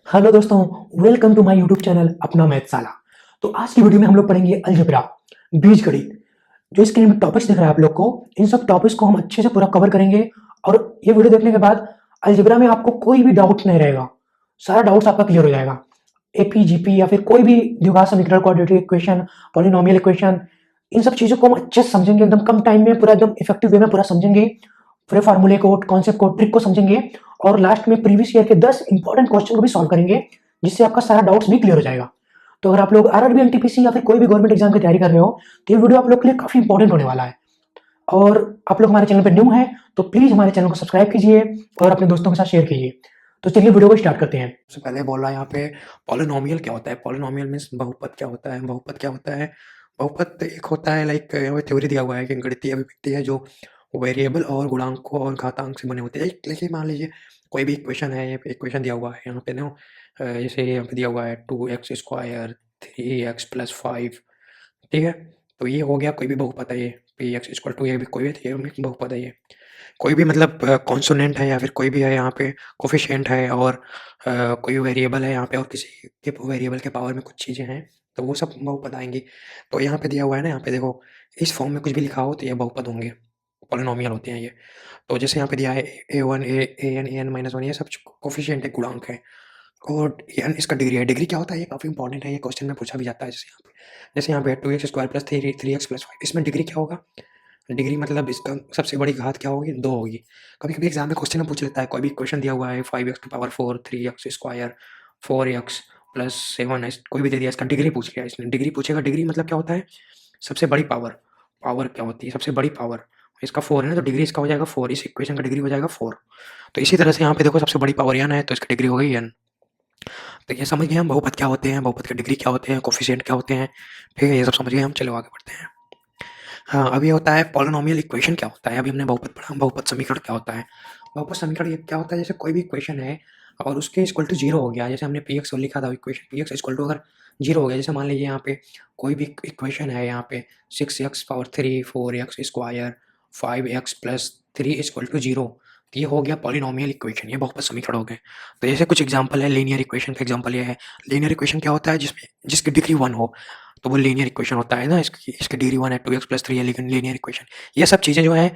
Hello दोस्तों, welcome to my YouTube channel अपना मैथशाला। तो आज की वीडियो में हम लोग पढ़ेंगे अलजेब्रा, बीजगणित। जो स्क्रीन में टॉपिक्स दिख रहा है आप लोग को, इन सब टॉपिक्स को हम अच्छे से पूरा कवर करेंगे। और ये वीडियो देखने के बाद अलजेब्रा में आपको कोई भी डाउट नहीं रहेगा, सारा डाउट्स आपका क्लियर हो जाएगा। एपी जीपी या फिर कोई भी द्विघात समीकरण, क्वाड्रेटिक इक्वेशन, पॉलिनोमियल इक्वेशन, इन सब चीजों को हम अच्छे से समझेंगे, एकदम कम टाइम में पूरा एकदम इफेक्टिव वे में पूरा समझेंगे। पूरे फार्मूले को, कॉन्सेप्ट को, ट्रिक को समझेंगे। और लास्ट में प्रीवियस ईयर के 10 इंपॉर्टेंट क्वेश्चन को भी सॉल्व करेंगे, जिससे आपका सारा डाउट्स भी क्लियर हो जाएगा। तो अगर आप लोग आरआरबी, एनटीपीसी या फिर कोई भी गवर्नमेंट एग्जाम की तैयारी कर रहे हो, तो ये वीडियो आप लोग के लिए काफी इंपॉर्टेंट होने वाला है। और आप लोग हमारे चैनल पर न्यू हैं तो प्लीज हमारे चैनल को सब्सक्राइब कीजिए और अपने दोस्तों के साथ शेयर कीजिए। तो चलिए वीडियो को स्टार्ट करते हैं। सबसे पहले बोल रहा है यहाँ पे पॉलिनोमियल क्या होता है। पॉलिनोमियल मीन्स बहुपद क्या होता है। बहुपद क्या होता है? बहुपद एक होता है, लाइक यहाँ पे थ्योरी दिया हुआ है कि गणितीय अभिव्यक्ति है जो वेरिएबल और गुणांकों और घातांक से बने होते हैं। देखिए, मान लीजिए कोई भी इक्वेशन है, ये इक्वेशन दिया हुआ है यहाँ पे ना, जैसे यहाँ पे दिया हुआ है 2x² 3x+5, ठीक है। तो ये हो गया कोई भी बहुपद है, ये p(x = ये भी कोई भी बहुपद है। ये कोई भी मतलब कॉन्सोनेंट है या फिर कोई भी है यहाँ पे, कोफिशिएंट है और कोई वेरिएबल है यहाँ पे और किसी के वेरिएबल के पावर में कुछ चीज़ें हैं, तो वो सब बहुपद आएँगी। तो यहाँ पे दिया हुआ है ना, यहाँ पे देखो, इस फॉर्म में कुछ भी लिखा हो तो ये बहुपद होंगे, पॉलिनोमियल होते हैं ये। तो जैसे यहाँ पे दिया है a1 an an-1, ये सब कोफिशिएंट है, गुणांक है। और n इसका डिग्री है। डिग्री क्या होता है? ये काफ़ी इंपॉर्टेंट है, ये क्वेश्चन में पूछा भी जाता है। जैसे यहाँ पे 2x² + 3x+5, इसमें डिग्री क्या होगा? डिग्री मतलब इसका सबसे बड़ी घात क्या होगी? 2 होगी। कभी-कभी एग्ज़ाम में क्वेश्चन में पूछ लेता है, कोई भी इक्वेशन दिया हुआ है 5x⁴ 3x² 4x plus 7x, कोई भी दे दिया, इसका डिग्री पूछ लिया इसने। डिग्री पूछेगा, डिग्री मतलब क्या होता है? सबसे बड़ी पावर। पावर क्या होती है? सबसे बड़ी पावर। इसका 4 है ना, तो डिग्री इसका हो जाएगा 4, इस इक्वेशन का डिग्री हो जाएगा 4। तो इसी तरह से यहाँ पे देखो, सबसे बड़ी पावर n है, तो इसकी डिग्री हो गई n। तो ये समझ गए हम बहुपद क्या होते हैं, बहुपद के डिग्री क्या होते हैं, कोफिशिएंट क्या होते हैं। ठीक है, ये सब समझ गए हम। चलो आगे बढ़ते हैं। हाँ, अभी होता है पॉलिनोमियल इक्वेशन क्या होता है। अभी हमने बहुपद पढ़ा, बहुपद समीकरण क्या होता है। बहुपद समीकरण ये क्या होता है? जैसे कोई भी इक्वेशन है और उसके इक्वल टू 0 हो गया, जैसे हमने पी एक्स लिखा था equation, p x equal to अगर 0 हो गया, जैसे मान लीजिए यहाँ पे कोई भी इक्वेशन है, यहाँ पे 6x⁴ 4x² 5x+3 equal to 0, तो ये हो गया पॉलिनोमियल इक्वेशन, ये बहुपद समीकरण हो गए। तो जैसे कुछ एग्जाम्पल है, लीनियर इक्वेशन का एग्जाम्पल ये है। लीनियर इक्वेशन क्या होता है? जिसमें जिसकी डिग्री 1 हो, तो वो लीनियर इक्वेशन होता है ना। इसकी डिग्री 1 है, 2x+3 है, लेकिन लीनियर इक्वेशन। ये सब चीज़ें जो है,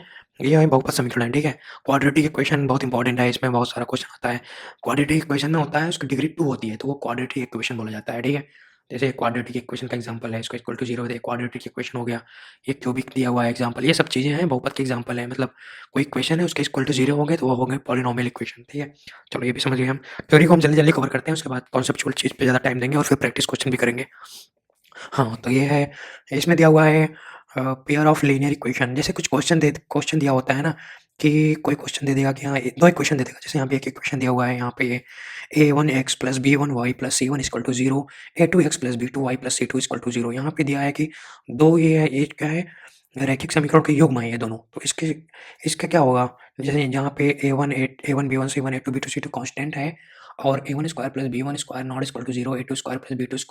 ये है बहुपद समीकरण है, ठीक है। क्वाड्रेटिक इक्वेशन बहुत इंपॉर्टेंट है, इसमें बहुत सारा क्वेश्चन आता है। क्वाड्रेटिक इक्वेशन में होता है उसकी डिग्री 2 होती है, तो वो क्वाड्रेटिक इक्वेशन बोला जाता है, ठीक है। जैसे क्वाड्रेटिक इक्वेशन का एग्जांपल है, इसको इक्वल टू 0 दे, क्वाड्रेटिक इक्वेशन हो गया। ये क्यूबिक दिया हुआ है एग्जांपल, ये सब चीज़ें हैं, बहुपद के एग्जांपल है। मतलब कोई इक्वेशन है, उसके इक्वल टू 0 हो गए, तो वो हो गए पॉलिनोमियल इक्वेशन, ठीक है। चलो ये भी समझ गए हम। थ्योरी को हम जल्दी-जल्दी कवर करते हैं, उसके बाद कॉन्सेप्चुअल चीज़ पे ज़्यादा टाइम देंगे और फिर प्रैक्टिस क्वेश्चन भी करेंगे। हाँ, तो ये है, इसमें दिया हुआ है पेयर ऑफ लीनियर इक्वेशन। जैसे कुछ क्वेश्चन दिया होता है ना, कि कोई क्वेश्चन दे देगा कि हाँ, 2 इक्वेशन दे देगा। जैसे यहाँ पे एक इक्वेशन दिया हुआ है, यहाँ पे a1x + b1y + c1 = 0, a2x + b2y + c2 = 0। यहाँ पे दिया है कि 2 ये है, ये क्या है? रैखिक समीकरणों के युग्म है ये दोनों। तो इसका क्या होगा? जैसे जहाँ पे a1 b1 c1 a2 b2 c2 constant है, और a1² + b1² ≠ 0, a2² + b2²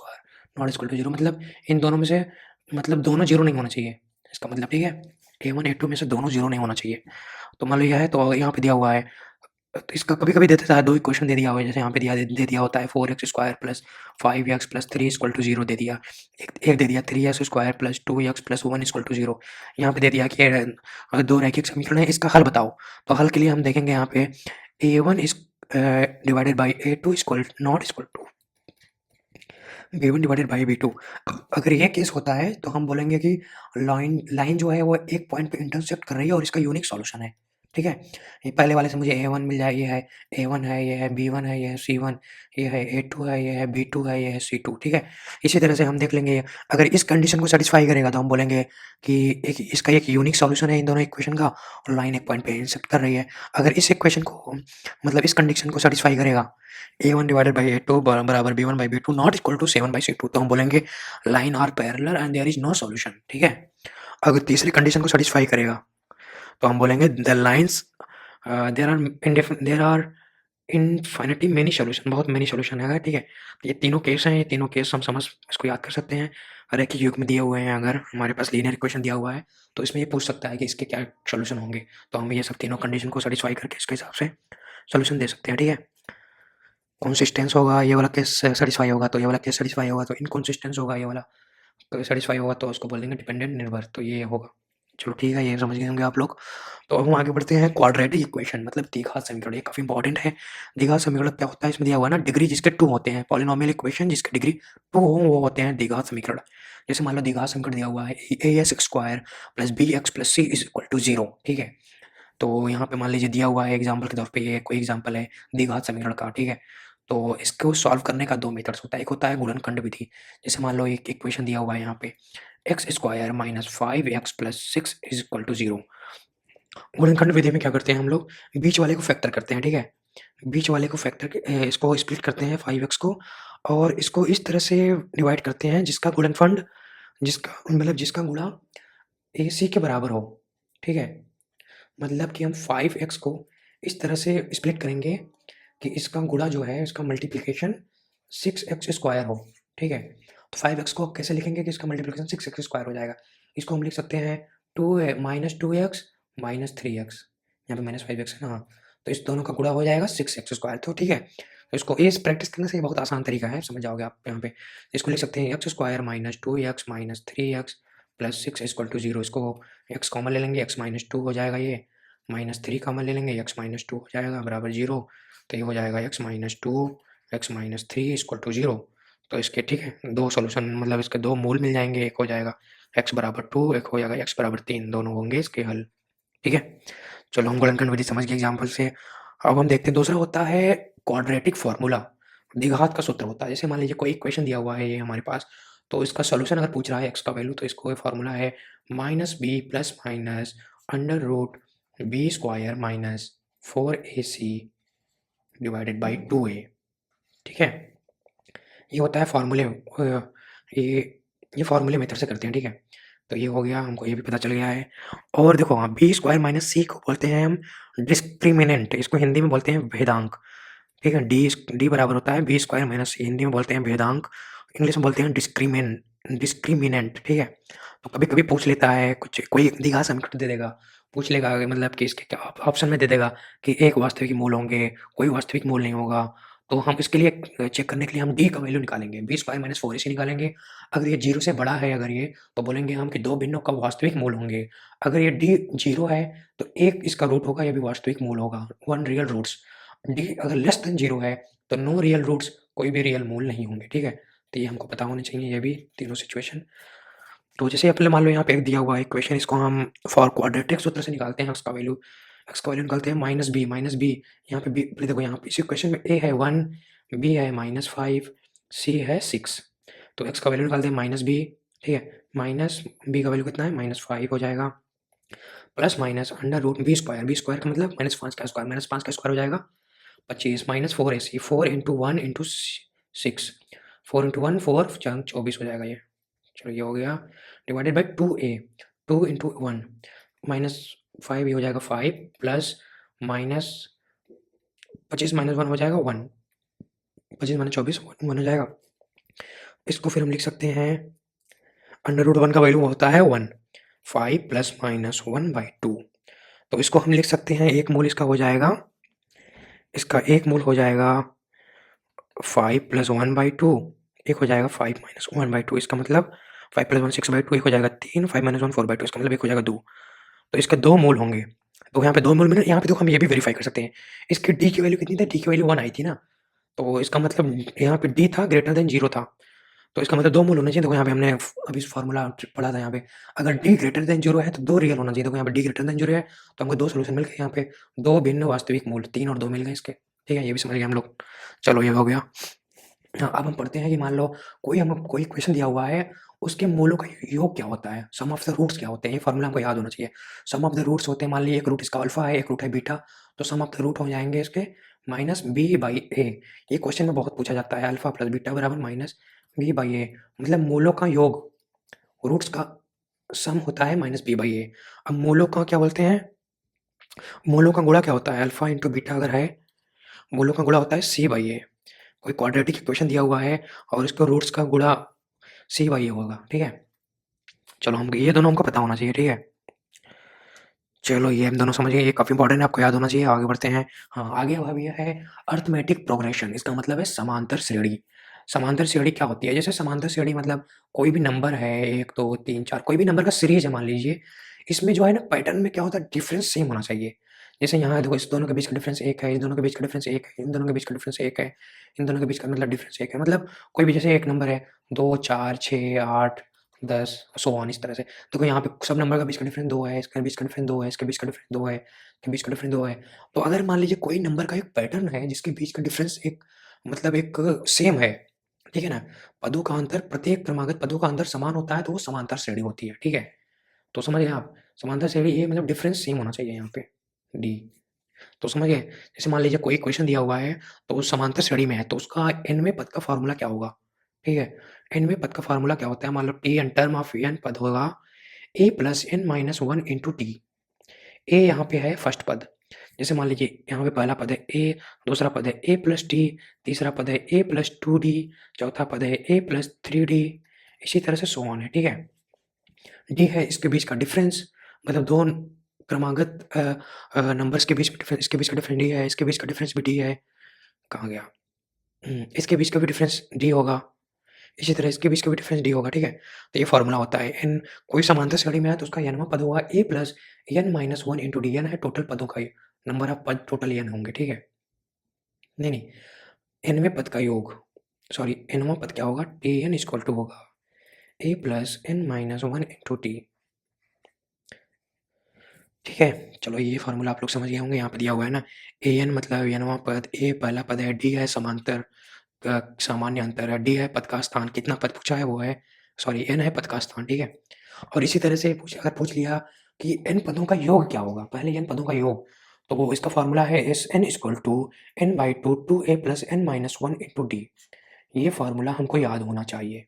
≠ 0, मतलब इन दोनों में से, मतलब दोनों 0 नहीं होना चाहिए। इसका मतलब, ठीक है, a1 a2 में से दोनों 0 नहीं होना चाहिए। तो मान लो यह है, तो यहाँ पे दिया हुआ है, तो इसका कभी-कभी दे देता है, 2 इक्वेशन दे दिया हुआ है। जैसे यहाँ पे दे दिया होता है 4x² + 5x + 3 = 0 दे दिया। एक दे दिया 3x² + 2x + 1 = 0। यहाँ पे दे दिया कि 2 रैखिक समीकरण है, इसका हल बताओ। तो हल के लिए हम देखेंगे यहाँ पे a1 is divided by a2 equal not equal to b1 divided by b2। अगर ये केस होता है तो हम बोलेंगे कि लाइन लाइन जो है वो एक पॉइंट पे इंटरसेक्ट कर रही है और इसका यूनिक सॉल्यूशन है, ठीक है। ये पहले वाले से मुझे a1 मिल जाए, ये है a1 है, ये है b1 है, ये है c1, ये है a2 है, ये है b2 है, ये है c2, ठीक है। इसी तरह से हम देख लेंगे, अगर इस कंडीशन को सेटिस्फाई करेगा तो हम बोलेंगे कि इसका एक यूनिक सॉल्यूशन है इन दोनों इक्वेशन का, और लाइन एक पॉइंट पे इंटरसेक्ट कर रही है। अगर इस इक्वेशन को, मतलब इस कंडीशन को सेटिस्फाई करेगा, a1 डिवाइडेड बाय a2 बराबर b1 by b2 not equal to 7 by c2, तो हम बोलेंगे line are parallel and there is no solution, ठीक है। अगर तीसरी कंडीशन को सेटिस्फाई करेगा तो हम बोलेंगे the lines there are infinity many solution, बहुत मेनी सॉल्यूशन है, ठीक है। ये तीनों केस हैं, ये तीनों केस हम समझ, इसको याद कर सकते हैं। रैखिक युग्म दिए हुए हैं, अगर हमारे पास लीनियर इक्वेशन दिया हुआ है तो इसमें ये पूछ सकता है कि इसके क्या सॉल्यूशन होंगे, तो हम ये सब तीनों कंडीशन को सेटिस्फाई करके इसके हिसाब से सॉल्यूशन दे सकते हैं, ठीक है। कंसिस्टेंस होगा, ये वाला केस सैटिस्फाई होगा तो ये वाला केस सैटिस्फाई होगा, तो इनकंसिस्टेंस होगा ये वाला, तो सैटिस्फाई होगा तो उसको बोल देंगे डिपेंडेंट निर्भर, तो ये होगा। चलो ठीक है, ये समझ गए होंगे आप लोग। तो अब हम आगे बढ़ते हैं, क्वाड्रेटिक इक्वेशन मतलब द्विघात समीकरण, ये काफ़ी इंपॉर्टेंट है। द्विघात समीकरण क्या होता है, इसमें दिया हुआ है ना, डिग्री जिसके 2 होते हैं, पॉलिनोमियल इक्वेशन जिसके डिग्री 2 हो वो होते हैं द्विघात समीकरण। जैसे मान लो द्विघात समीकरण दिया हुआ है ax square plus bx plus c is equal to 0, ठीक है। तो यहाँ पे मान लीजिए दिया हुआ है एग्जाम्पल के तौर पे, ये कोई एग्जाम्पल है द्विघात समीकरण का, ठीक है। तो इसको सॉल्व करने का 2 मेथड्स होता है, एक होता है गुणनखंड विधि। जैसे मान लो एक इक्वेशन दिया हुआ है यहाँ पे x square minus 5x plus 6 is equal to 0। गुणनखंड विधि में क्या करते हैं हम लोग, बीच वाले को फैक्टर करते हैं, ठीक है। बीच वाले को फैक्टर इसको स्प्लिट करते हैं 5x को, और इसको इस तरह से डिवाइड करते हैं जिसका गुणनफंड, जिसका मतलब जिसका गुणा AC के बराबर हो, ठीक है। मतलब कि हम 5x को इस तरह से स्प्लिट करेंगे कि इसका गुणा जो है, इसका मल्टीप्लिकेशन 6x स्क्वायर हो, ठीक है। तो 5x को आप कैसे लिखेंगे कि इसका मल्टीप्लिकेशन 6x स्क्वायर हो जाएगा। इसको हम लिख सकते हैं 2 माइनस 2x माइनस 3x, यहाँ पे माइनस 5x है ना, हाँ। तो इस दोनों का गुणा हो जाएगा 6x स्क्वायर, तो ठीक है। तो इसको इस प्रैक्टिस करने से बहुत आसान तरीका है, समझ जाओगे आप यहाँ पे। इसको लिख सकते हैं x square minus 2x minus 3x plus 6 equal to 0। इसको x कॉमन ले लेंगे, x माइनस 2 हो जाएगा ये, माइनस 3 कॉमन ले लेंगे, x माइनस 2 हो जाएगा बराबर 0। तो ये हो जाएगा x minus 2 x minus 3 equal to 0। तो इसके ठीक है 2 सॉल्यूशन, मतलब इसके 2 मूल मिल जाएंगे, एक हो जाएगा x बराबर 2, एक हो जाएगा x बराबर 3, दोनों होंगे इसके हल, ठीक है। चलो हम गुणनखंड विधि समझ गए एग्जाम्पल से। अब हम देखते हैं दूसरा होता है क्वाड्रेटिक फॉर्मूला, द्विघात का सूत्र होता है। जैसे मान लीजिए कोई इक्वेशन दिया हुआ है ये हमारे पास, तो इसका सॉल्यूशन अगर पूछ रहा है x का वैल्यू, तो इसको फॉर्मूला है minus b plus minus under root b square minus 4ac divided by 2a, ठीक है। ये होता है फॉर्मूले, ये फॉर्मूले मेथड से करते हैं, ठीक है। तो ये हो गया, हमको ये भी पता चल गया है। और देखो हाँ, बी स्क्वायर माइनस सी को बोलते हैं हम डिस्क्रिमिनेंट, इसको हिंदी में बोलते हैं भेदांक, ठीक है। डी बराबर होता है बी स्क्वायर माइनस सी, हिंदी में बोलते हैं भेदांक, इंग्लिश में बोलते हैं डिस्क्रिमिनेंट, ठीक है। तो कभी कभी पूछ लेता है कुछ, कोई द्विघात समीकरण दे देगा, पूछ लेगा मतलब कि इसके क्या ऑप्शन में दे देगा कि एक वास्तविक मूल होंगे, कोई वास्तविक मूल नहीं होगा। तो हम इसके लिए चेक करने के लिए हम डी का वैल्यू निकालेंगे, बी स्क्वायर माइनस 4ac निकालेंगे। अगर ये 0 से बड़ा है, अगर ये, तो बोलेंगे हम कि 2 भिन्नों का वास्तविक मूल होंगे। अगर ये डी 0 है तो एक इसका रूट होगा, ये भी वास्तविक मूल होगा, 1 रियल रूट्स। डी अगर लेस देन 0 है तो नो रियल रूट्स, कोई भी रियल मूल नहीं होंगे, ठीक है। तो ये हमको पता होना चाहिए, ये भी तीनों सिचुएशन। तो जैसे अपने मान लो यहाँ पे एक दिया हुआ है इक्वेशन, इसको हम फॉर क्वाड्रेटिक सूत्र से निकालते हैं, एक्स का वैल्यू निकालते हैं माइनस बी। यहाँ पे बी देखो, यहाँ पे इस इक्वेशन में ए है 1, बी है -5, सी है 6। तो एक्स का वैल्यू निकालते हैं माइनस बी, ठीक है। माइनस बी का वैल्यू कितना है -5 हो जाएगा, plus minus under root b square का मतलब -5 का स्क्वायर, -5 का स्क्वायर हो जाएगा 25, minus 4ac, 4 into 1 into 6, 4 into 1 4 चार 24 हो जाएगा ये। चलो ये हो गया, डिवाइडेड बाई 2a, 2 इंटू 1 -5, ये हो जाएगा 5 प्लस माइनस 25 माइनस 1 हो जाएगा 1, 25 माइनस 24 1 हो जाएगा। इसको फिर हम लिख सकते हैं, अंडर रूट 1 का वैल्यू होता है 1, 5 प्लस माइनस 1 बाई 2। तो इसको हम लिख सकते हैं, एक मूल इसका हो जाएगा, इसका एक मूल हो जाएगा 5 प्लस 1 बाई 2, एक हो जाएगा 5 माइनस 1 बाई 2। इसका मतलब 5 प्लस 1 6 बाई 2, एक हो जाएगा 3, 5 माइनस 1 4 बाई 2, इसका मतलब एक हो जाएगा 2। तो इसके 2 मूल होंगे। तो यहाँ पे 2 मूल मिले, यहाँ पे देखो हम ये भी वेरीफाई कर सकते हैं। इसकी डी की वैल्यू कितनी थी, डी की वैल्यू 1 आई थी ना, तो इसका मतलब यहाँ पे डी था ग्रेटर देन 0 था, तो इसका मतलब 2 मूल होने चाहिए। देखो यहाँ पे हमने अभी फार्मूला पढ़ा था, यहाँ पे अगर डी ग्रेटर देन 0 है तो 2 रियल होना चाहिए। देखो यहाँ पे डी ग्रेटर देन 0 है तो हमको 2 सोल्यूशन मिल गए, यहाँ पे 2 भिन्न वास्तविक मूल, 3 और 2 मिल गए इसके, ठीक है। ये भी समझ गए हम लोग। चलो ये हो गया। हाँ, अब हम पढ़ते हैं कि मान लो कोई क्वेश्चन दिया हुआ है, उसके मूलों का योग क्या होता है, सम ऑफ द रूट्स क्या होते हैं, ये फार्मूला हमको याद होना चाहिए। सम ऑफ द रूट्स होते हैं, मान लीजिए एक रूट इसका अल्फा है, एक रूट है बीटा, तो सम ऑफ द रूट हो जाएंगे इसके माइनस बी बाई ए। ये क्वेश्चन में बहुत पूछा जाता है, अल्फा प्लस बीटा बराबर माइनस बी बाई ए, मतलब मूलों का योग, रूट्स का सम होता है माइनस बी बाई ए। अब मूलों का क्या बोलते हैं, मूलों का गुणा क्या होता है, अल्फा इंटू बीटा अगर है, मूलों का गुणा होता है सी बाई ए। कोई क्वाड्रेटिक इक्वेशन दिया हुआ है और इसको रूट्स का गुणा सी बाई ए होगा, ठीक है। चलो हम ये दोनों हमको पता होना चाहिए, ठीक है। चलो ये हम दोनों समझ गए, ये काफ़ी इंपॉर्टेंट है, आपको याद होना चाहिए। आगे बढ़ते हैं। हाँ, आगे अब ये है अरिथमेटिक प्रोग्रेशन। इसका मतलब है समांतर श्रेणी। समांतर श्रेणी क्या होती है? जैसे समांतर श्रेणी मतलब कोई भी नंबर है 1, 2, 3, 4 कोई भी नंबर का सीरीज़ है मान लीजिए। इसमें जो है ना पैटर्न में क्या होता है डिफ़रेंस सेम होना चाहिए। जैसे यहाँ देखो इस दोनों के बीच का डिफ़रेंस 1 है, इन दोनों के बीच का डिफ़रेंस 1 है, इन दोनों के बीच का डिफ़रेंस 1 है, इन दोनों के बीच का मतलब डिफ़रेंस 1 है। मतलब कोई भी जैसे एक नंबर है 2, 4, 6, 8, 10 सो ऑन इस तरह से। देखो यहाँ पे सब नंबर का बीच का डिफरेंस 2 है, इसके बीच का डिफरेंस 2 है, इसके बीच का डिफरेंस 2 है, इसके बीच का डिफरेंस 2 है। तो अगर मान लीजिए कोई नंबर का एक पैटर्न है जिसके बीच का डिफरेंस एक मतलब एक सेम है, ठीक है ना? पदों का अंतर प्रत्येक क्रमागत पदों का अंतर समान होता है तो वो समांतर श्रेणी होती है, ठीक है? तो समझ गए आप? समांतर श्रेणी ये मतलब डिफरेंस सेम होना चाहिए यहाँ पे, डी। तो समझ गए? जैसे मान लीजिए कोई क्वेश्चन दिया हुआ है, तो वो समांतर श्रेणी में है, तो उसका nवें पद का फ़ॉर्मूला क्या होगा? ठीक है? nवें पद का फ़ॉर्मूला क्या होता है? मान लो t n term of n पद होगा a plus n minus 1 into T. a यहाँ पे है फर्स्ट पद। जैसे मान लीजिए यहाँ पे पहला पद है a, दूसरा पद है a प्लस टी, तीसरा पद है a प्लस 2d, चौथा पद है a प्लस 3d, इसी तरह से सो ऑन है, ठीक है? डी है इसके बीच का डिफरेंस, मतलब 2 क्रमागत नंबर्स के बीच में डिफरेंस, इसके बीच का डिफरेंस डी है, इसके बीच का डिफरेंस भी डी है। कहाँ गया? इसके बीच का भी डिफरेंस डी होगा, इसी तरह इसके बीच का भी डिफरेंस डी होगा, ठीक है? तो ये फ़ॉर्मूला होता है एन कोई समांतर श्रेणी में है तो उसका एनवां पद होगा a plus n minus 1 into D. N है टोटल पदों का नंबर ऑफ पद टोटल एन होंगे, ठीक है? नहीं, नहीं, एनवें पद का योग, सॉरी एनवां पद क्या होगा? टी एन इक्वल टू होगा a plus n minus 1 into T. ठीक है, चलो ये फ़ॉर्मूला आप लोग समझ गए होंगे। यहाँ पे दिया हुआ है ना, ए एन मतलब एनवां पद, ए पहला पद है, डी है समांतर का सामान्य अंतर है, डी है पद का स्थान, कितना पद पूछा है वो है, सॉरी एन है पद का स्थान, ठीक है? और इसी तरह से अगर पूछ लिया कि एन पदों का योग क्या होगा, पहले एन पदों का योग, तो वो इसका फ़ॉर्मूला है S n equal to n by two two a plus n minus 1 into d. ये फ़ॉर्मूला हमको याद होना चाहिए।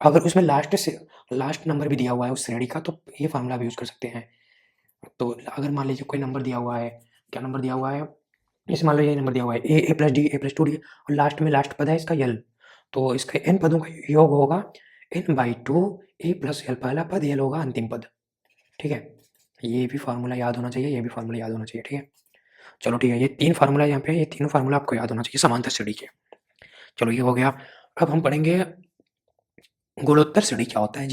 अगर उसमें लास्ट नंबर भी दिया हुआ है उस श्रेणी का तो ये फ़ॉर्मूला भी यूज़ कर सकते हैं। तो अगर मान लीजिए कोई नंबर दिया हुआ है, क्या नंबर दिया हुआ है? जैसे मान लो ये नंबर दिया हुआ है a plus D, A plus 2 D और लास्ट में लास्ट पद है इसका यल। तो इसके n पदों का योग होगा n बाई 2 ए प्लस यल पहला पद, यल होगा अंतिम पद, ठीक है? ये भी फ़ॉर्मूला याद होना चाहिए, ये भी फ़ॉर्मूला याद होना चाहिए, ठीक है? चलो ठीक है, ये 3 फ़ॉर्मूला यहाँ पे है, ये तीनों फ़ॉर्मूला आपको याद होना चाहिए समांतर श्रेणी के। चलो ये हो गया। अब हम पढ़ेंगे गुणोत्तर श्रेणी क्या होता है?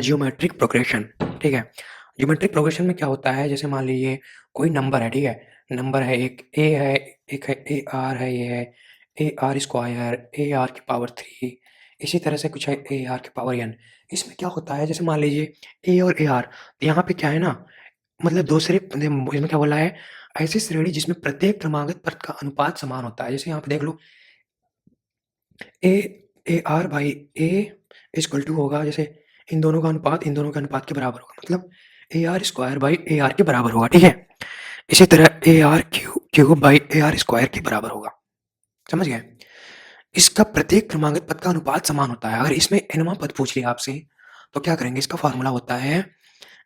जियोमेट्रिक प्रोग्रेशन, ठीक है? जियोमेट्रिक प्रोग्रेशन में क्या होता है? जैसे मान लीजिए कोई नंबर है, ठीक है? नंबर है एक ए है, एक है ए आर है, ये है A R square, A R की पावर 3, इसी तरह से कुछ है ए आर की पावर n। इसमें क्या होता है? जैसे मान लीजिए ए और ए आर, यहाँ पे क्या है ना, मतलब दूसरे इसमें क्या बोला है? ऐसी श्रेणी जिसमें प्रत्येक क्रमागत पद का अनुपात समान होता है। जैसे यहाँ पे देख लो a a r by a equal to होगा, जैसे इन दोनों का अनुपात इन दोनों के अनुपात के बराबर होगा, मतलब A R square by A R के बराबर होगा, ठीक है? इसी तरह A R cube by A R square के बराबर होगा। समझ गए? इसका प्रत्येक क्रमागत पद का अनुपात समान होता है। अगर इसमें एनवां पद पूछ लिया आपसे तो क्या करेंगे? इसका फॉर्मूला होता है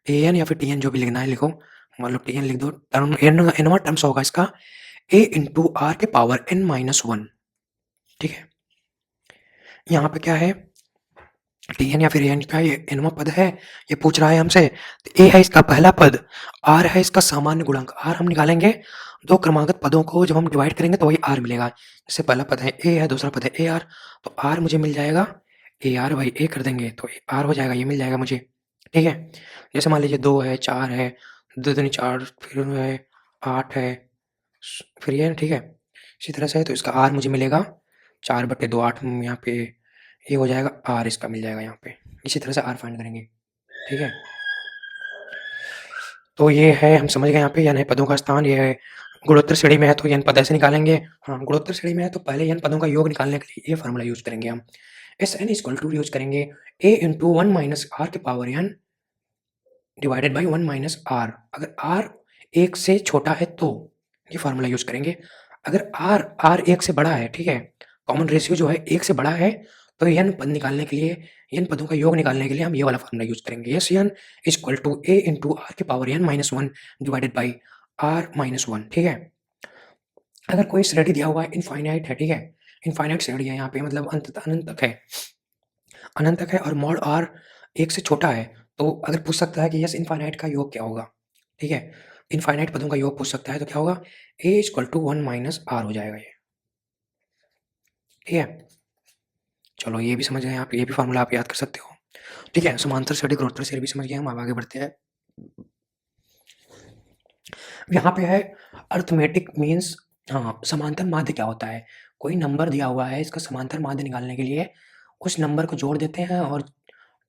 ए एन या फिर टी एन, जो भी लिखना है लिखो, मतलब टी एन लिख दो। टर्म एनवां टर्म्स होगा इसका ए इंटू आर के पावर एन माइनस 1, ठीक है? यहाँ पे क्या है? टी एन या फिर एन का ये एनवां पद है, ये पूछ रहा है हमसे। तो ए है इसका पहला पद, आर है इसका सामान्य गुणांक। आर हम निकालेंगे, दो क्रमागत पदों को जब हम डिवाइड करेंगे तो वही आर मिलेगा। जैसे पहला पद है ए है, दूसरा पद है ए आर, तो आर मुझे मिल जाएगा ए आर बाई ए कर देंगे तो आर हो जाएगा, ये मिल जाएगा मुझे, ठीक है? जैसे मान लीजिए 2 है, 4 है, 2 दूनी 4, फिर है 8 है, फिर ये है, ठीक है? इसी तरह से है तो इसका आर मुझे मिलेगा 4/2, 8 यहाँ पे ये हो जाएगा, आर इसका मिल जाएगा यहाँ पे। इसी तरह से आर फाइंड करेंगे, ठीक है? तो ये है, हम समझ गए यहाँ पे n है पदों का स्थान, ये है गुणोत्तर श्रेणी में है तो n पद ऐसे निकालेंगे। हाँ, गुणोत्तर श्रेणी में है तो पहले n पदों का योग निकालने के लिए ये फार्मूला यूज करेंगे हम। S n equal to use करेंगे a इंटू 1 माइनस आर के power n divided by 1 minus r. अगर r 1 से छोटा है तो ये फार्मूला यूज करेंगे। अगर r 1 से बड़ा है, ठीक है, कॉमन रेशियो जो है 1 से बड़ा है, तो n पद निकालने के लिए, n पदों का योग निकालने के लिए हम ये वाला फार्मूला यूज करेंगे। S n equal to a into r के power n minus 1 divided by r minus 1, ठीक है? अगर कोई श्रेणी दिया हुआ है इनफाइनाइट है, ठीक है, इनफाइनाइट श्रेणी है यहाँ पे, मतलब अनंत तक है, अनंत तक है और मॉड आर 1 से छोटा है, तो अगर पूछ सकता है कि यस इनफाइनाइट का योग क्या होगा, ठीक है? इनफाइनाइट पदों का योग पूछ सकता है तो क्या होगा? a = 1 - r हो जाएगा ये। ठीक है? चलो ये भी समझ गए आप, ये भी फ़ॉर्मूला आप याद कर सकते हो। ठीक है? समांतर श्रेणी गुणोत्तर से भी समझ गए हम, अब आगे बढ़ते हैं। यहाँ पे है अरिथमेटिक मीन्स, हाँ, समांतर माध्य क्या होता है? कोई नंबर दिया हुआ है, इसका समांतर माध्य निकालने के लिए उस नंबर को जोड़ देते हैं और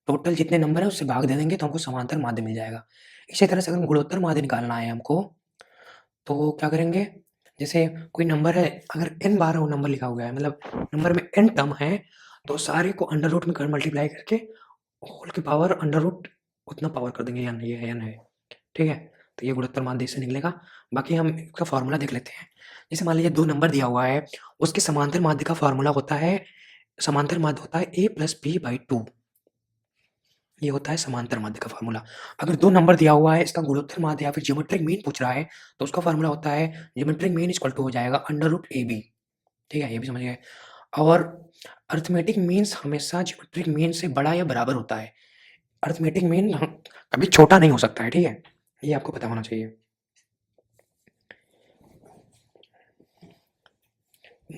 टोटल जितने नंबर है उससे भाग दे देंगे तो हमको समांतर माध्य मिल जाएगा। इसी तरह से अगर गुणोत्तर माध्य निकालना है हमको, तो क्या करेंगे? जैसे कोई नंबर है, अगर n बार वो नंबर लिखा हुआ है, मतलब नंबर में n टर्म है, तो सारे को अंडर रूट में कर मल्टीप्लाई करके होल की पावर अंडर रूट उतना पावर कर देंगे, n ये n है। ठीक है? तो ये गुणोत्तर माध्य इससे निकलेगा। बाकी हम इसका फ़ॉर्मूला देख लेते हैं। जैसे मान लीजिए 2 नंबर दिया हुआ है, उसके समांतर माध्य का फ़ॉर्मूला होता है, समांतर माध्य होता है a + b/2। ये होता है समांतर माध्य का फ़ॉर्मूला। अगर 2 नंबर दिया हुआ है, इसका गुणोत्तर माध्य या फिर ज्योमेट्रिक मीन पूछ रहा है, तो उसका फ़ॉर्मूला होता है ज्योमेट्रिक मीन = हो जाएगा √AB। ठीक है? ये भी समझ गए। और अरिथमेटिक मीन्स हमेशा ज्योमेट्रिक मीन से बड़ा या बराबर होता है। अरिथमेटिक मीन कभी छोटा नहीं हो सकता है। ठीक है? ये आपको पता होना चाहिए।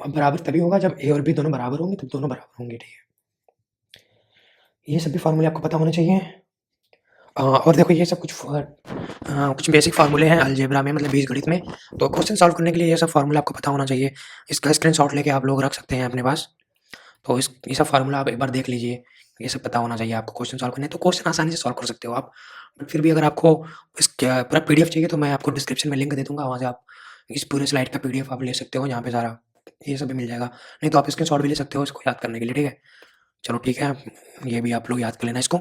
बराबर तभी होगा जब a और b दोनों बराबर होंगे, तब दोनों बराबर होंगे। ठीक है? ये सभी फ़ॉर्मूले आपको पता होने चाहिए। और देखो ये सब कुछ बेसिक फ़ॉर्मूले हैं अलजेब्रा में, मतलब बीजगणित में। तो क्वेश्चन सॉल्व करने के लिए ये सब फ़ॉर्मूला आपको पता होना चाहिए। इसका स्क्रीनशॉट लेके आप लोग रख सकते हैं अपने पास। तो ये सब फ़ॉर्मूला आप एक बार देख लीजिए। ये सब पता होना चाहिए आपको क्वेश्चन सॉल्व करने, तो क्वेश्चन आसानी से सॉल्व कर सकते हो आप। बट फिर भी अगर आपको इसका पूरा पीडीएफ चाहिए तो मैं आपको डिस्क्रिप्शन में लिंक दे दूँगा, वहाँ से आप इस पूरे स्लाइड का पीडीएफ आप ले सकते हो, जहाँ पे सारा ये सब भी मिल जाएगा। नहीं तो आप स्क्रीनशॉट भी ले सकते हो इसको याद करने के लिए। ठीक है? चलो ठीक है, ये भी आप लोग याद कर लेना इसको।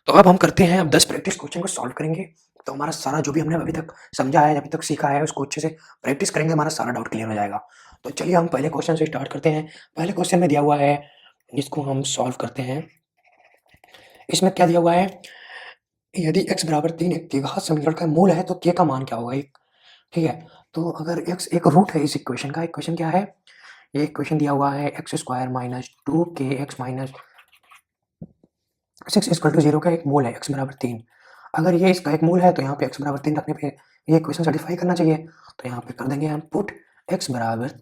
तो अब हम करते हैं, अब 10 प्रैक्टिस क्वेश्चन को सॉल्व करेंगे। तो हमारा सारा जो भी हमने अभी तक समझा है, अभी तक सीखा है, उसको अच्छे से प्रैक्टिस करेंगे, हमारा सारा डाउट क्लियर हो जाएगा। तो चलिए हम पहले क्वेश्चन से स्टार्ट करते हैं। पहले क्वेश्चन में दिया हुआ है, इसको हम सॉल्व करते हैं। इसमें क्या दिया हुआ है? यदि x = 3 एक द्विघात समीकरण का मूल है तो k का मान क्या होगा? ठीक है? तो अगर x एक रूट है इस इक्वेशन का, इक्वेशन क्या है? ये इक्वेशन दिया हुआ है x² - 2kx - 6 = 0 का एक मूल है x = 3। अगर ये इसका एक मूल है तो यहाँ पे x = 3 रखने पे ये इक्वेशन सैटिस्फाई करना चाहिए। तो यहाँ पे कर देंगे हम पुट x =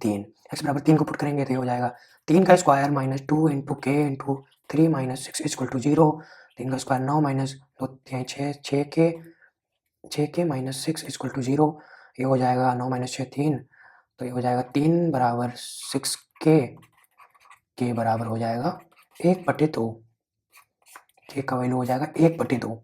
3। x = 3 को पुट करेंगे तो ये हो जाएगा 3 का स्क्वायर - 2 × k × 3 - 6 = 0। 3 का स्क्वायर 9 - 2 तिहाई 6, 6k - 6 = 0। ये हो जाएगा 9 - 6 3, तो ये हो जाएगा 3 = 6k, k बराबर हो जाएगा 1/2। k का वैल्यू हो जाएगा 1/2।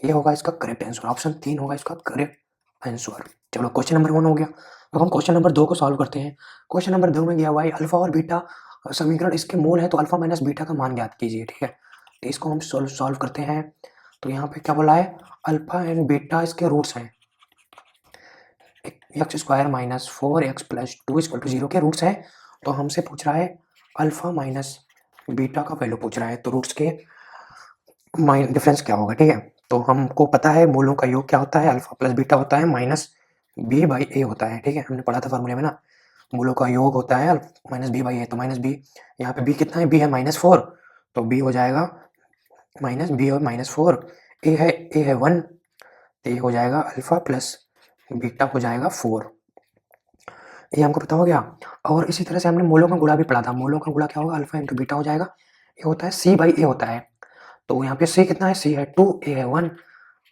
ये होगा इसका करेक्ट आंसर, ऑप्शन 3 होगा इसका करेक्ट आंसर। चलो क्वेश्चन नंबर 1 हो गया। अब हम क्वेश्चन नंबर 2 को सॉल्व करते हैं। क्वेश्चन नंबर 2 में दिया हुआ है अल्फा और बीटा समीकरण इसके मूल है, तो अल्फा माइनस बीटा का मान ज्ञात कीजिए। ठीक है? तो इसको हम सॉल्व करते हैं। तो यहाँ पे क्या बोला है? अल्फा एंड बीटा इसके रूट्स हैं। x² - 4x + 2 = 0 के रूट्स हैं। तो हमसे पूछ रहा है अल्फा माइनस बीटा का वैल्यू पूछ रहा है, तो रूट्स के डिफरेंस क्या होगा? ठीक है? तो हमको पता है मूलों का योग क्या होता है, अल्फा प्लस बीटा होता है -b/a होता है। ठीक है? हमने पढ़ा था फॉर्मूले में ना, मूलों का योग होता है -b/a। तो -b, यहाँ पे b कितना है? b है -4, तो b हो जाएगा -b और -4। a है 1, तो ये हो जाएगा अल्फा प्लस बीटा हो जाएगा 4। ये हमको पता हो गया। और इसी तरह से हमने मूलों का गुणा भी पढ़ा था। मूलों का गुणा क्या होगा? अल्फा इंटू बीटा हो जाएगा। ये होता है c/a होता है। तो यहाँ पे c कितना है? c है 2, a है 1,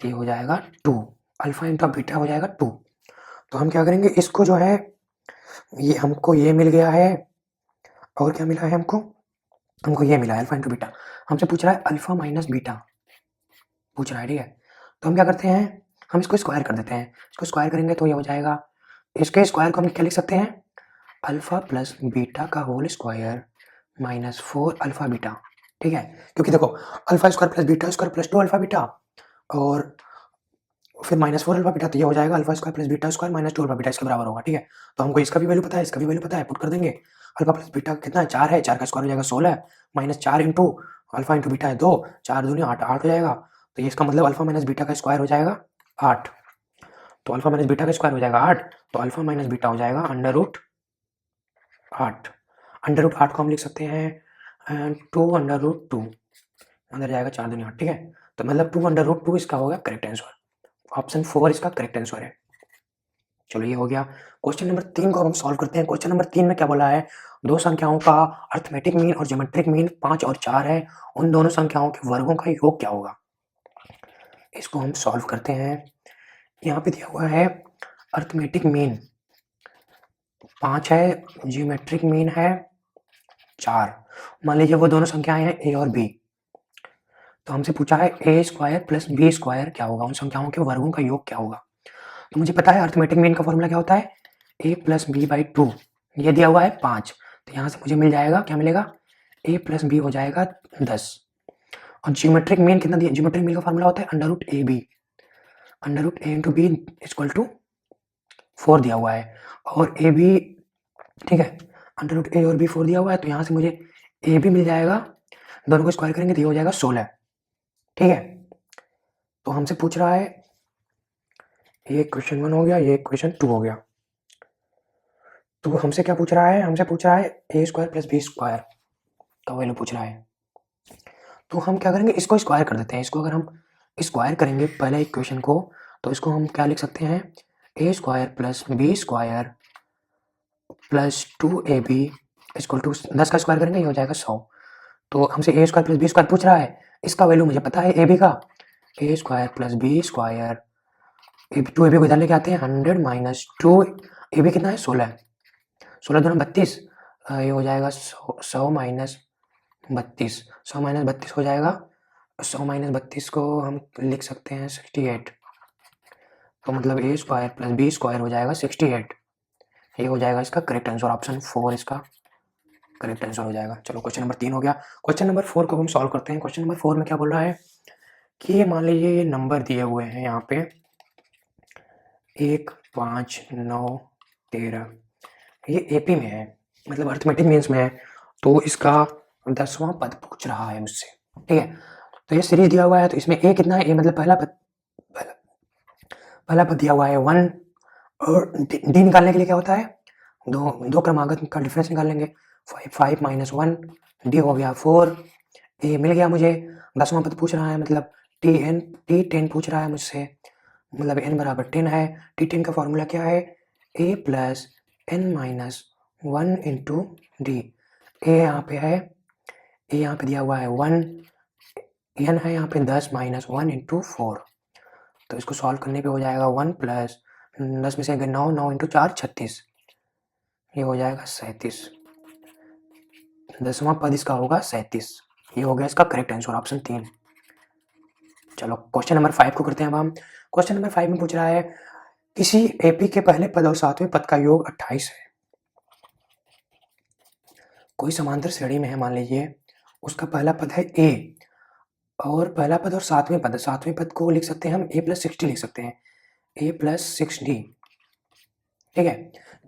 ये हो जाएगा 2। अल्फा इंटू बीटा हो जाएगा 2। तो हम क्या करेंगे, इसको जो है ये हमको ये मिल गया है, और क्या मिला है हमको? हमको ये मिला है अल्फा इंटू बीटा। हमसे पूछ रहा है अल्फा माइनस बीटा पूछ रहा है। ठीक है? तो हम क्या करते हैं, हम इसको स्क्वायर कर देते हैं। इसको स्क्वायर करेंगे तो ये हो जाएगा, इसके स्क्वायर को हम क्या लिख सकते हैं? अल्फा प्लस बीटा का होल स्क्वायर -4 अल्फा बीटा। ठीक है? क्योंकि देखो alpha square plus beta square plus 2 alpha beta और फिर -4 अल्फा बीटा, तो ये हो जाएगा alpha square plus beta square -2 alpha beta, इसके बराबर होगा। ठीक है? तो हमको इसका भी वैल्यू पता है, इसका भी वैल्यू पता है, पुट कर देंगे। अल्फा प्लस बीटा कितना है? 4 है, 4 का स्क्वायर हो जाएगा 16 -4 इंटू अल्फा इंटू बीटा है 2, 4 दूनी 8, 8 हो जाएगा। तो ये इसका मतलब अल्फा माइनस बीटा का स्क्वायर हो जाएगा 8। तो अल्फा माइनस बीटा का स्क्वायर हो जाएगा 8, तो अल्फा माइनस बीटा हो जाएगा √8। √8 को हम लिख सकते हैं 2 √2, अंदर जाएगा 4 दूनी 8। ठीक है? तो मतलब 2 √2 इसका होगा करेक्ट आंसर। ऑप्शन 4 इसका करेक्ट आंसर है। चलो ये हो गया। क्वेश्चन नंबर 3 को अब हम सॉल्व करते हैं। क्वेश्चन नंबर 3 में क्या बोला है, दो संख्याओं का अर्थमेटिक मीन और ज्योमेट्रिक मीन 5 और 4 है, उन दोनों संख्याओं के वर्गों का योग क्या होगा। इसको हम सॉल्व करते हैं। यहाँ पे दिया हुआ है अर्थमेटिक मीन 5 है, ज्योमेट्रिक मीन है 4। मान लीजिए वो दोनों संख्याएं हैं ए और बी, तो हमसे पूछा है ए स्क्वायर प्लस बी स्क्वायर क्या होगा, उन संख्याओं के वर्गों का योग क्या होगा। तो मुझे पता है अर्थमेटिक मीन का फॉर्मूला क्या होता है, ए प्लस बी बाई 2। ये दिया हुआ है 5, तो यहाँ से मुझे मिल जाएगा, क्या मिलेगा, ए प्लस बी हो जाएगा 10। और ज्योमेट्रिक मीन कितना दिया, ज्योमेट्रिक मीन का फॉर्मूला होता है under root a b, under root a into b equal to 4 दिया हुआ है, और ए बी, ठीक है, अंडर रूट ए और बी 4 दिया हुआ है, तो यहाँ से मुझे ए बी मिल जाएगा, दोनों को स्क्वायर करेंगे तो ये हो जाएगा 16। ठीक है, तो हमसे पूछ रहा है, ये क्वेश्चन 1 हो गया, ये क्वेश्चन 2 हो गया। तो हमसे क्या पूछ रहा है, हमसे पूछ रहा है ए स्क्वायर प्लस बी स्क्वायर का वैल्यू पूछ रहा है। तो हम क्या करेंगे, इसको स्क्वायर कर देते हैं। इसको अगर हम स्क्वायर करेंगे पहले इक्वेशन को, तो इसको हम क्या लिख सकते हैं, a square plus b square plus 2ab equal to 10 का स्क्वायर करेंगे ये हो जाएगा 100। तो हमसे ए स्क्वायर प्लस बी स्क्वायर पूछ रहा है, इसका वैल्यू मुझे पता है ए बी का, a square plus b square, two a b को इधर लेके आते हैं 100 माइनस 2 ए बी कितना है 16, 16 दूना 32, ये हो जाएगा 100 माइनस 32, 100 माइनस 32 हो जाएगा, 100 माइनस 32 को हम लिख सकते हैं 68। तो मतलब ए स्क्वायर प्लस बी स्क्वायर हो जाएगा 68। ये हो जाएगा इसका करेक्ट आंसर, ऑप्शन 4 इसका करेक्ट आंसर हो जाएगा। चलो क्वेश्चन नंबर 3 हो गया। क्वेश्चन नंबर 4 को हम सॉल्व करते हैं। क्वेश्चन नंबर 4 में क्या बोल रहा है कि ये मान लीजिए ये नंबर दिए हुए हैं यहाँ पे 1, 5, 9, 13, ये एपी में है, मतलब अर्थमेटिक मीन्स में है, तो इसका 10वां पद पूछ रहा है मुझसे। ठीक है, तो ये सीरीज दिया हुआ है, तो इसमें ए कितना है, ए मतलब पहला पद दिया हुआ है 1, और डी निकालने के लिए क्या होता है, दो क्रमांक का डिफरेंस निकाल लेंगे, 5 माइनस 1, डी हो गया 4, ए मिल गया मुझे। 10वां पद पूछ रहा है, मतलब टी 10 पूछ रहा है मुझसे, मतलब n बराबर 10 है। टी 10 का फॉर्मूला क्या है, a plus n minus 1 into D. A यहाँ पे है, ए यहाँ पे दिया हुआ है 1, एन है यहाँ पे 10 माइनस 1 इंटू 4। तो इसको सॉल्व करने पे हो जाएगा 1 प्लस 10 में से 9, 9 इंटू 4 36, ये हो जाएगा 37। 10वां पद इसका होगा 37। ये हो गया इसका करेक्ट आंसर, ऑप्शन 3। चलो क्वेश्चन नंबर 5 को करते हैं अब हम। क्वेश्चन नंबर 5 में पूछ रहा है किसी एपी के पहले पद और 7वें पद का योग 28 है। कोई समांतर श्रेणी में है, मान लीजिए उसका पहला पद है ए, और पहला पद और 7वें पद को लिख सकते हैं हम ए प्लस 60 लिख सकते हैं, ए प्लस 60। ठीक है,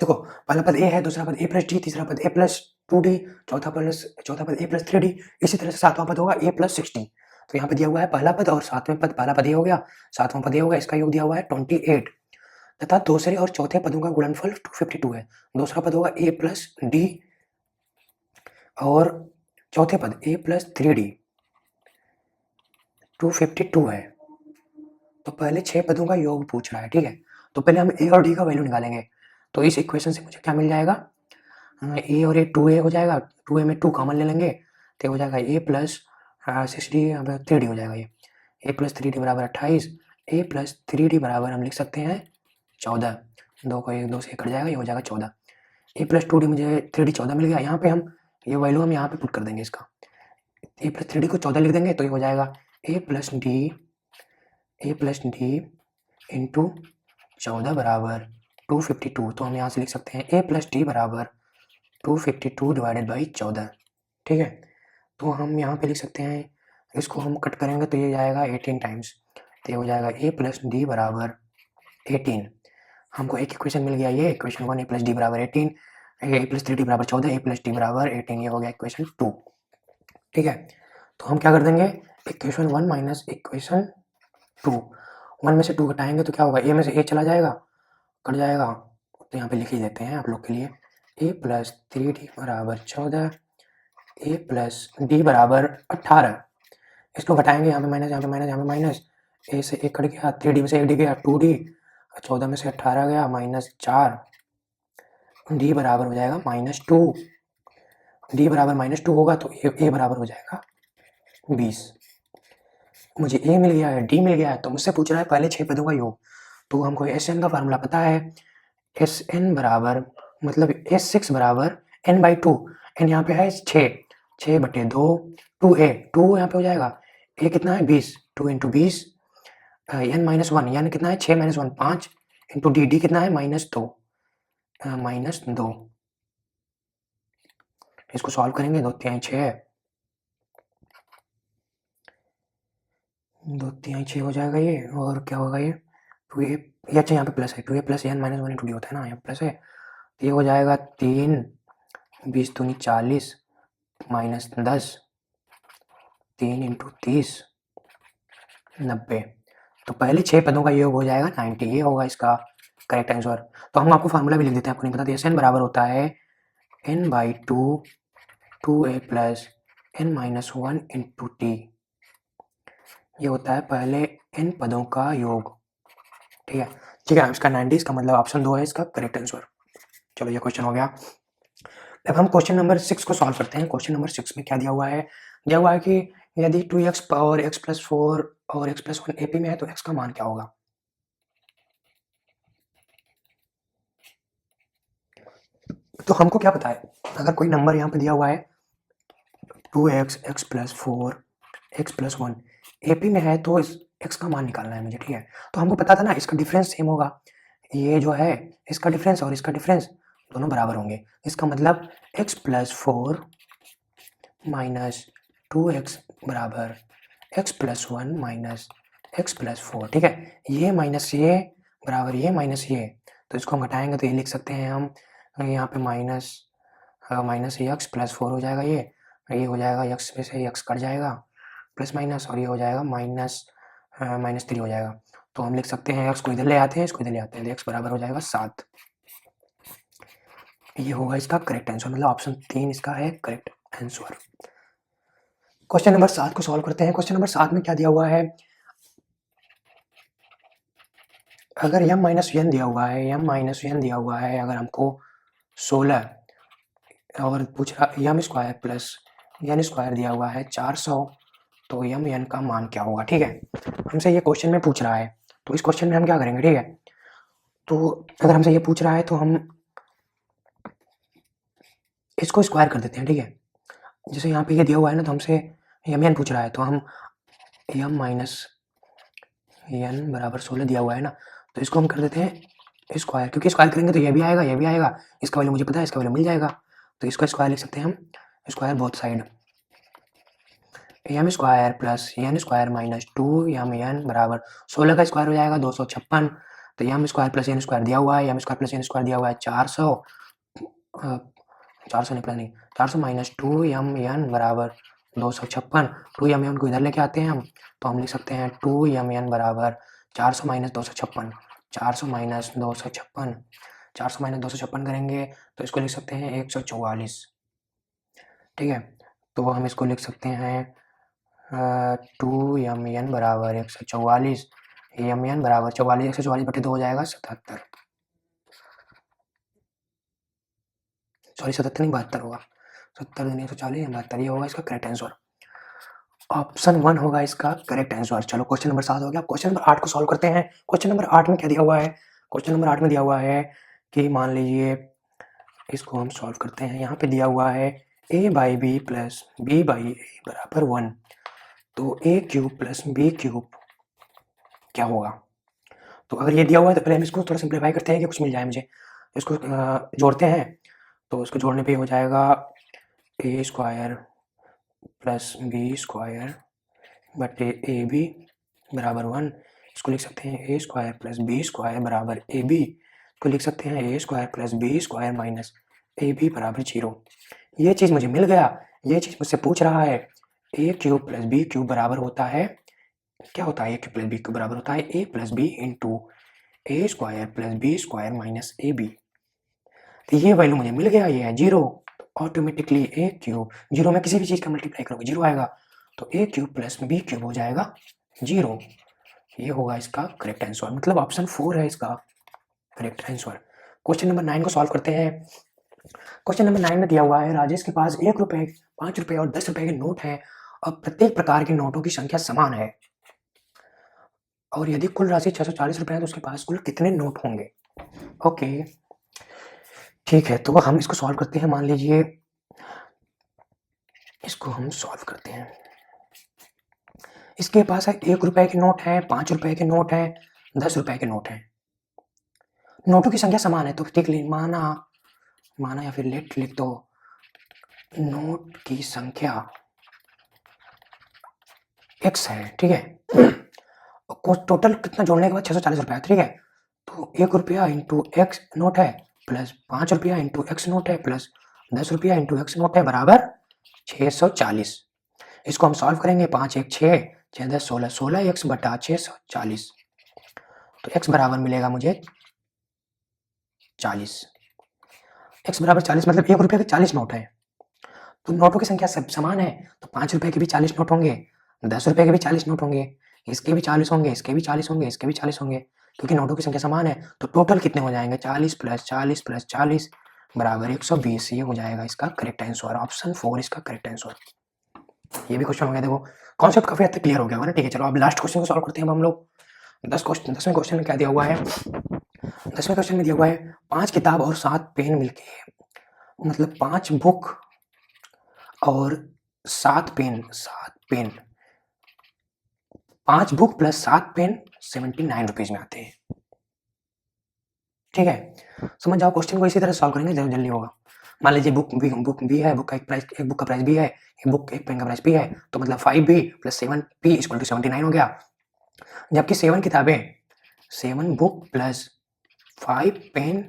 देखो पहला पद ए है, दूसरा पद ए प्लस डी, तीसरा पद ए प्लस 2d, चौथा पद ए प्लस 3d, इसी तरह से 7वां पद होगा ए प्लस 60। तो यहाँ पे दिया हुआ है पहला पद और 7वें पद, पहला पद ए हो गया, 7वां पद ए हो गया, इसका योग दिया हुआ है 28, तथा दूसरे और चौथे पदों का गुणनफल 252 है। दूसरा पद होगा ए प्लस डी, और चौथे पद ए प्लस 3d, 252 है। तो पहले 6 पदों का योग पूछ रहा है। ठीक है, तो पहले हम ए और डी का वैल्यू निकालेंगे। तो इस इक्वेशन से मुझे क्या मिल जाएगा, ए और ए 2a हो जाएगा, 2a में 2 कॉमन ले लेंगे तो हो जाएगा ए प्लस 6d 3d हो जाएगा। ये ए प्लस 3d बराबर 28, ए प्लस 3d बराबर हम लिख सकते हैं 14, 2 को 1 2 से कट जाएगा, ये हो जाएगा 14। ए प्लस 2d मुझे 3d 14 मिल गया। यहाँ पे हम ये वैल्यू हम यहाँ पे पुट कर देंगे, इसका ए प्लस 3d को 14 लिख देंगे, तो ये हो जाएगा ए प्लस डी इंटू 14 बराबर 252। तो हम यहाँ से लिख सकते हैं ए प्लस डी बराबर 252 डिवाइडेड बाई 14। ठीक है, तो हम यहाँ पे लिख सकते हैं, इसको हम कट करेंगे तो ये जाएगा 18 टाइम्स, तो ये हो जाएगा ए प्लस डी बराबर 18। हमको एक इक्वेशन मिल गया, ये इक्वेशन 1 ए प्लस डी बराबर 18, ए प्लस 3d बराबर 14, ए प्लस डी बराबर 18, ये हो गया इक्वेशन 2। ठीक है, तो हम क्या कर देंगे, इक्वेशन 1 माइनस इक्वेशन 2, 1 में से 2 घटाएंगे तो क्या होगा, ए में से ए चला जाएगा, कट जाएगा, तो यहाँ पे लिख ही देते हैं आप लोग के लिए, ए प्लस 3d बराबर 14, ए प्लस डी बराबर 18। इसको घटाएंगे, यहाँ पे माइनस, यहाँ पे माइनस, यहाँ पे माइनस, ए से 1 कट गया, 3D में से 1D गया 2D, 14 में से 18 गया -4, D बराबर हो जाएगा -2। D बराबर -2 होगा तो A बराबर हो जाएगा 20। मुझे A मिल गया है, D मिल गया है, तो मुझसे पूछ रहा है पहले 6 पदों का योग। तो हमको SN का फार्मूला पता है, SN बराबर मतलब S6 बराबर n/2। n यहाँ पे है 6, 6/2 2A, 2 यहाँ पे हो जाएगा, A कितना है 20, 2 × 20, n-1, n कितना है 6 - 1 5 इंटू D कितना है -2, -2। इसको सॉल्व करेंगे, 2 तिहाई 6, 2 तिहाई 6 हो जाएगा ये, और क्या होगा ये 2A, ये अच्छा यहाँ पे प्लस है, 2A plus n - 1 into D होता है ना, यहाँ प्लस है, ये हो जाएगा 3, 20 दूनी 40 -10, 3 × 30 90। तो पहले 6 पदों का योग हो जाएगा 90, ये होगा इसका करेक्ट आंसर। तो हम आपको फार्मूला भी लिख देते हैं, आपको नहीं पता, SN बराबर होता है n/2 2A plus n-1 into T। ये होता है पहले n पदों का योग, ठीक है। ठीक है, इसका 90, इसका मतलब ऑप्शन 2 है इसका करेक्ट आंसर। चलो ये क्वेश्चन हो गया। अब हम क्वेश्चन नंबर 6 को सॉल्व करते हैं। क्वेश्चन नंबर 6 में क्या दिया हुआ है, दिया हुआ है कि यदि 2x पावर x प्लस 4 और x प्लस 1 AP में है तो x का मान क्या होगा। तो हमको क्या पता है, अगर कोई नंबर यहाँ पे दिया हुआ है 2x x plus 4 x plus 1 AP में है तो इस x का मान निकालना है मुझे, ठीक है। तो हमको पता था ना इसका डिफरेंस सेम होगा, ये जो है इसका डिफरेंस और इसका डिफरेंस दोनों बराबर होंगे। इसका मतलब x प्लस 4 माइनस 2x बराबर x plus 1 minus x plus 4, ठीक है। ये माइनस ये बराबर ये माइनस ये, तो इसको हम घटाएंगे तो ये लिख सकते हैं हम, यहाँ पे माइनस एक्स प्लस 4 हो जाएगा, ये हो जाएगा x में से x कट जाएगा प्लस माइनस, और ये हो जाएगा -3 हो जाएगा। तो हम लिख सकते हैं x को इधर ले आते हैं, इसको इधर ले आते हैं, तो x बराबर हो जाएगा 7। ये होगा इसका करेक्ट आंसर, मतलब ऑप्शन 3 इसका है करेक्ट आंसर। क्वेश्चन नंबर 7 को सॉल्व करते हैं। क्वेश्चन नंबर 7 में क्या दिया हुआ है, अगर m माइनस n दिया हुआ है, m माइनस n दिया हुआ है, अगर हमको 16 और पूछ रहा m square plus n square दिया हुआ है 400, तो m n का मान क्या होगा, ठीक है। हमसे ये क्वेश्चन में पूछ रहा है, तो इस क्वेश्चन में हम क्या करेंगे, ठीक है। तो अगर हमसे ये पूछ रहा है तो हम इसको स्क्वायर कर देते हैं, ठीक है। जैसे यहाँ पे ये दिया हुआ है ना, तो हमसे m n पूछ रहा है, तो हम m माइनस n बराबर 16 दिया हुआ है ना, तो इसको हम कर देते हैं स्क्वायर, क्योंकि स्क्वायर करेंगे तो ये भी आएगा, ये भी आएगा, इसका वैल्यू मुझे पता है, इसका वैल्यू मिल जाएगा, तो इसका स्क्वायर लिख सकते हैं हम, square both side, m square plus n square minus 2m n बराबर 16 का स्क्वायर हो जाएगा 256। तो m square plus n square दिया हुआ है, m square plus n square दिया हुआ है 400, 400 नहीं 400 माइनस 2m n बराबर 256। 2m n को इधर लेके आते हैं हम, तो हम लिख सकते हैं 2m n बराबर 400 माइनस 256, 400 माइनस 256, 400 माइनस 256 करेंगे तो इसको लिख सकते हैं 144, ठीक है। तो हम इसको लिख सकते हैं 2m n बराबर 144, m n बराबर 44, 144/2 हो जाएगा 77, सॉरी 77 नहीं 72 होगा, 70 दूनी 140 या 72, ये होगा इसका करेक्ट आंसर। ऑप्शन 1 होगा इसका करेक्ट आंसर। चलो क्वेश्चन नंबर 7 हो गया। क्वेश्चन नंबर 8 को सॉल्व करते हैं। क्वेश्चन नंबर 8 में क्या दिया हुआ है, क्वेश्चन नंबर 8 में दिया हुआ है कि मान लीजिए, इसको हम सॉल्व करते हैं। यहाँ पे दिया हुआ है a/b प्लस b/a बराबर 1, तो a³ प्लस b³ क्या होगा। तो अगर ये दिया हुआ है तो पहले हम इसको थोड़ा सिंप्लीफाई करते हैं कि कुछ मिल जाए मुझे। इसको जोड़ते हैं, तो इसको जोड़ने पे हो जाएगा a square plus b square बटे AB बराबर 1। इसको लिख सकते हैं a square plus b square बराबर AB, इसको लिख सकते हैं a square plus b square minus AB बराबर 0। ये चीज़ मुझे मिल गया। ये चीज़ मुझसे पूछ रहा है a³ प्लस b³ बराबर होता है, क्या होता है a³ प्लस b³ बराबर होता है a plus b into a square plus b square minus AB। तो ये वैल्यू मुझे मिल गया, ये है 0। ऑटोमेटिकली a³ 0 में किसी भी चीज़ का मल्टीप्लाई करोगे 0 आएगा, तो a³ प्लस b³ हो जाएगा 0। ये होगा इसका करेक्ट आंसर, मतलब ऑप्शन 4 है इसका करेक्ट आंसर। क्वेश्चन नंबर 9 को सॉल्व करते हैं। क्वेश्चन नंबर 9 में दिया हुआ है, राजेश के पास 1 रुपए, 5 रुपए और 10 रुपए के नोट हैं और प्रत्येक प्रकार के नोटों की संख्या समान है, और यदि कुल राशि 640 रुपए है तो उसके पास कुल कितने नोट होंगे। ओके ठीक है, तो हम इसको सॉल्व करते हैं। मान लीजिए इसको हम सॉल्व करते हैं। इसके पास है 1 रुपए के नोट है, 5 रुपए के नोट है, 10 रुपए के नोट है। नोटों की संख्या समान है, तो ठीक माना या फिर लेट लिख दो, नोट की संख्या x है, ठीक है। टोटल कितना जोड़ने के बाद 640 रुपया, ठीक है। तो 1 रुपया इंटू एक्स नोट है प्लस 5 रुपया इंटू एक्स नोट है प्लस 10 रुपया इंटू एक्स नोट है बराबर 640। इसको हम सॉल्व करेंगे। 5 1 6, 6 10 16, 16 x बटा 640। तो x बराबर मिलेगा मुझे 40। x बराबर 40 मतलब 1 रुपये के 40 नोट है। तो नोटों की संख्या सब समान है, तो 5 रुपए के भी 40 नोट होंगे, 10 रुपए के भी 40 नोट होंगे, इसके भी 40 होंगे, इसके भी 40 होंगे, इसके भी 40 होंगे, क्योंकि नोटों की संख्या समान है। तो टोटल कितने हो जाएंगे, 40 प्लस 40 प्लस 40 बराबर 120। ये हो जाएगा इसका करेक्ट आंसर, ऑप्शन 4 इसका करेक्ट आंसर। ये भी क्वेश्चन हो गया, देखो कॉन्सेप्ट काफी हद तक क्लियर हो गया होगा ना। ठीक है, चलो अब लास्ट क्वेश्चन को सॉल्व करते हैं हम लोग। 10वें क्वेश्चन में क्या दिया हुआ है, 10वें क्वेश्चन में दिया हुआ है 5 किताब और 7 पेन मिलके, मतलब 5 बुक और 7 pen 5 book plus 7 pen 79 rupees में आते हैं। ठीक है, समझ जाओ। क्वेश्चन को इसी तरह सॉल्व करेंगे, जल्दी होगा। मान लीजिए बुक बी है, बुक का प्राइस बी है, एक पेन का प्राइस बी है, तो मतलब 5b plus 7p equal to 79 हो गया। जबकि 7 किताबें, 7 बुक प्लस 5 पेन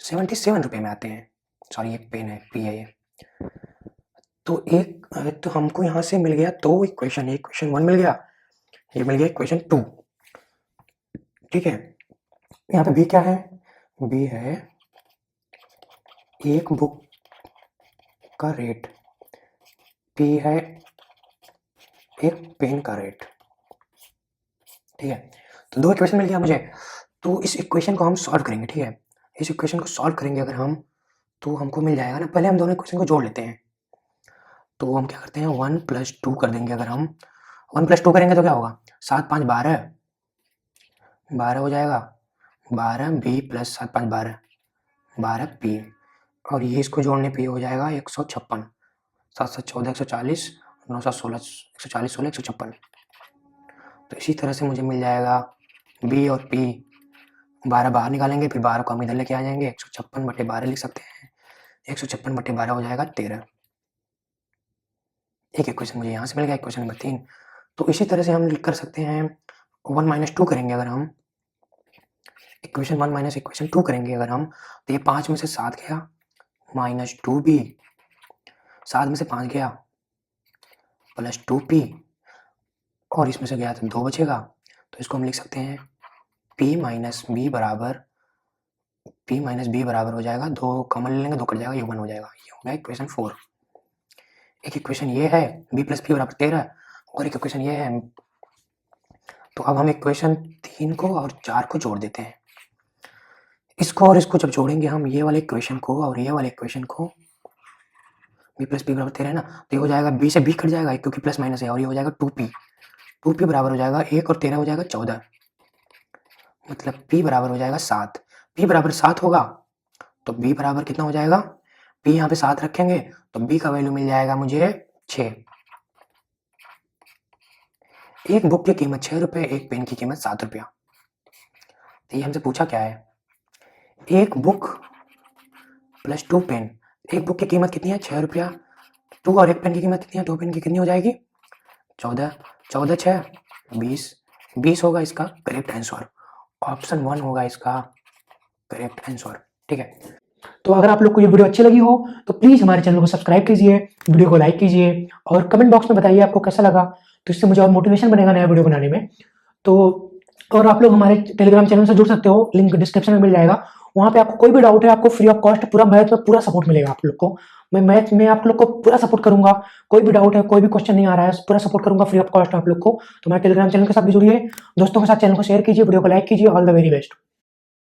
77 रुपए में आते हैं। सॉरी ये पेन है, पी है ये। तो हमको यहाँ से मिल गया 2 इक्वेशन, एक इक्वेशन 1 मिल गया, ये मिल गया इक्वेशन 2। ठीक है, यहाँ पे बी क्या है, बी है एक बुक का रेट, पी है एक पेन का रेट। ठीक है, तो 2 इक्वेशन मिल गया मुझे। तो इस इक्वेशन को हम सॉल्व करेंगे। ठीक है, इस इक्वेशन को सॉल्व करेंगे अगर हम, तो हमको मिल जाएगा ना। पहले हम दोनों इक्वेशन को जोड़ लेते हैं। तो हम क्या करते हैं, 1 + 2 कर देंगे। अगर हम 1 + 2 करेंगे तो क्या होगा, 7 5 12 हो जाएगा। 12b प्लस 7 5 12p, और ये इसको जोड़ने पे हो जाएगा 156। 7 7 14 140, 9 7 16 140 16 156। तो इसी तरह से मुझे मिल जाएगा b और p। 12 बाहर निकालेंगे, फिर 12 को हम इधर लेके आ जाएंगे, 156/12 लिख सकते हैं। 156/12 हो जाएगा 13। एक इक्वेशन मुझे यहाँ से मिल गया, इक्वेशन नंबर 3। तो इसी तरह से हम लिख कर सकते हैं, 1 - 2 करेंगे अगर हम, इक्वेशन 1 - इक्वेशन 2 करेंगे अगर हम, तो ये 5 में से 7 गया, -2b, 7 में से 5 गया, प्लस 2p, और इसमें से गया तो 2 बचेगा। तो इसको हम लिख सकते हैं p - b बराबर हो जाएगा, 2 कॉमन ले लेंगे, 2 कट जाएगा, ये 1 हो जाएगा। ये हो गया इक्वेशन 4। एक इक्वेशन ये है b + p = 13, और एक इक्वेशन ये है। तो अब हम इक्वेशन 3 को और 4 को जोड़ देते हैं। इसको और इसको जब जोड़ेंगे हम, ये वाले इक्वेशन को और ये वाले इक्वेशन को, b + p = 13 है ना, तो ये हो जाएगा, b से b कट जाएगा क्योंकि प्लस माइनस है, और ये हो जाएगा 2p बराबर हो जाएगा 1 और 13 हो जाएगा 14, मतलब p बराबर हो जाएगा 7। p बराबर 7 होगा तो b बराबर कितना हो जाएगा, p यहाँ पे 7 रखेंगे तो b का वैल्यू मिल जाएगा मुझे 6। एक बुक की कीमत 6 रुपए, एक पेन की कीमत 7 रुपया। तो ये हमसे पूछा क्या है, एक बुक प्लस 2 पेन, एक बुक की कीमत कितनी है, 6 रुपया। 2 और एक पेन की कीमत कितनी है, 2 पेन की कितनी हो जाएगी, 14, 14 6 20 होगा इसका करेक्ट आंसर। ऑप्शन 1 होगा इसका करेक्ट आंसर। ठीक है, तो अगर आप लोग को ये वीडियो अच्छी लगी हो तो प्लीज़ हमारे चैनल को सब्सक्राइब कीजिए, वीडियो को लाइक कीजिए और कमेंट बॉक्स में बताइए आपको कैसा लगा, तो इससे मुझे और मोटिवेशन बनेगा नया वीडियो बनाने में। तो और आप लोग हमारे टेलीग्राम चैनल से जुड़ सकते हो, लिंक डिस्क्रिप्शन में मिल जाएगा, वहाँ पे आपको कोई भी डाउट है, आपको फ्री ऑफ कॉस्ट पूरा मैथ में पूरा सपोर्ट मिलेगा आप लोग को। मैं मैथ में आप लोग को पूरा सपोर्ट करूंगा। कोई भी डाउट है, कोई भी क्वेश्चन नहीं आ रहा है, पूरा सपोर्ट करूंगा फ्री ऑफ कॉस्ट आप लोग को। तो मैं टेलीग्राम चैनल के साथ भी जुड़िए, दोस्तों के साथ चैनल को शेयर कीजिए, वीडियो को लाइक कीजिए। All the very best.